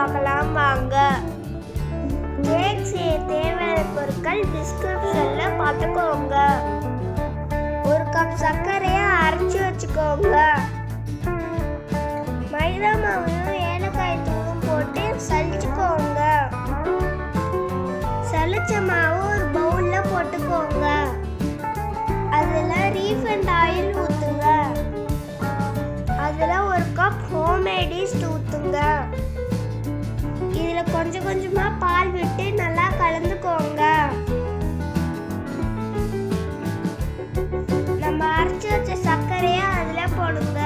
பார்க்கலாம் வாங்க. கேக் செய்ய தேவையான பொருட்கள் டிஸ்கிரிப்ஷன்ல பார்த்துக்கோங்க. 1 கப் சர்க்கரையை அரைச்சி வச்சுக்கோங்க. மைதா மாவையும் ஏலக்காய் தூளும் போட்டு சலிச்சுக்கோங்க. சலிச்ச மாவு ஒரு பவுல்ல போட்டுக்கோங்க. அதுல ரீஃபைண்ட் ஆயில் ஊத்துங்க. அதுல 1 கப் ஹோம்மேட் ஈஸ்ட் ஊத்துங்க. இதுல கொஞ்சம் கொஞ்சமா பால் விட்டு நல்லா கலந்துக்கோங்க. நம்ம அரைச்சு வச்ச சர்க்கரையை அதுல போடுங்க.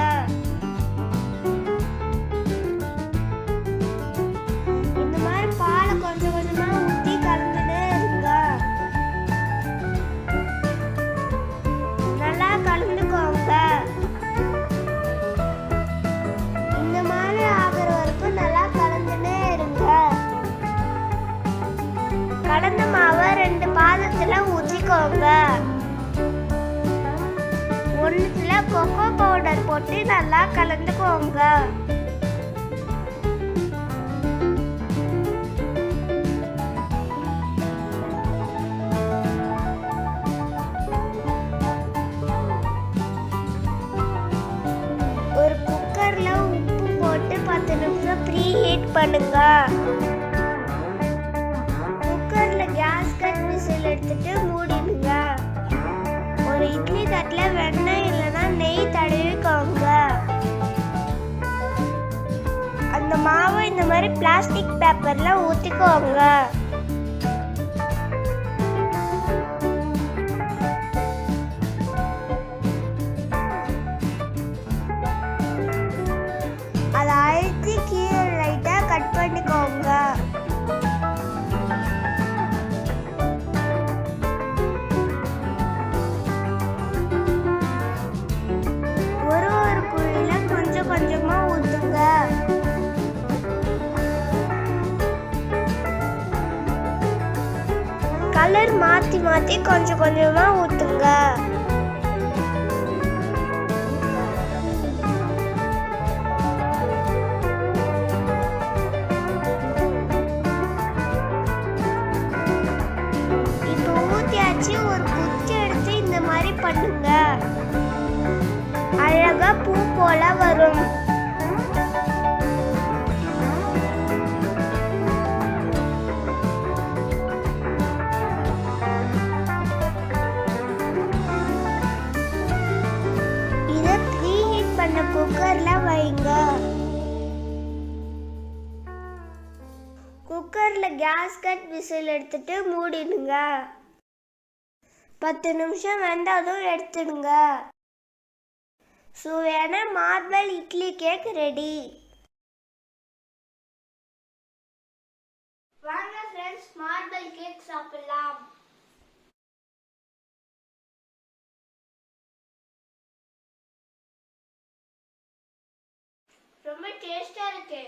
இந்த மாதிரி பாலை கொஞ்சம் கொஞ்சமா ஊத்தி கலந்துட்டே இருங்க. நல்லா கலந்துக்கோங்க. இந்த மாதிரி ஆகிற வரைக்கும் நல்லா கலந்துட்டே இருங்க. கலந்த மாவை 2 பாத்திரத்துல ஊற்றிக்கோங்க. ஒன்றுல கொக்கோ பவுடர் போட்டு நல்லா கலந்துக்கோங்க. ஒரு குக்கர்ல உப்பு போட்டு 10 நிமிஷம் ப்ரீ ஹீட் பண்ணுங்க. குக்கர்ல கேஸ்கட் விசில் எடுத்துட்டு மூடிடுங்க. ஒரு இட்லி தட்டுல வெண்ணெய் இல்லைன்னா நெய் தடவிக்கோங்க. அந்த மாவை இந்த மாதிரி பிளாஸ்டிக் பேப்பர்ல ஊத்திக்கோங்க. அதை அழுத்தி கீழே லைட்டா கட் பண்ணிக்கோங்க. ஒரு குழியில கொஞ்சம் கொஞ்சமா ஊத்துங்க. கலர் மாத்தி மாத்தி கொஞ்சம் கொஞ்சமா ஊத்துங்க. இப்போ ஊத்தியாச்சு. ஒரு குச்சி எடுத்து இந்த மாதிரி பண்ணுங்க. அழகா பூ போல வரும். இத ப்ரீ ஹீட் பண்ண குக்கர்ல வைங்க. குக்கர்ல கேஸ்கட் விசில் எடுத்துட்டு மூடிடுங்க. 10 நிமிஷம் வெந்ததும் எடுத்துடுங்க. சுவையான மார்பிள் இட்லி கேக் ரெடி. வாங்க ஃப்ரெண்ட்ஸ், மார்பிள் கேக் சாப்பிடலாம். ரொம்ப டேஸ்டா இருக்கு.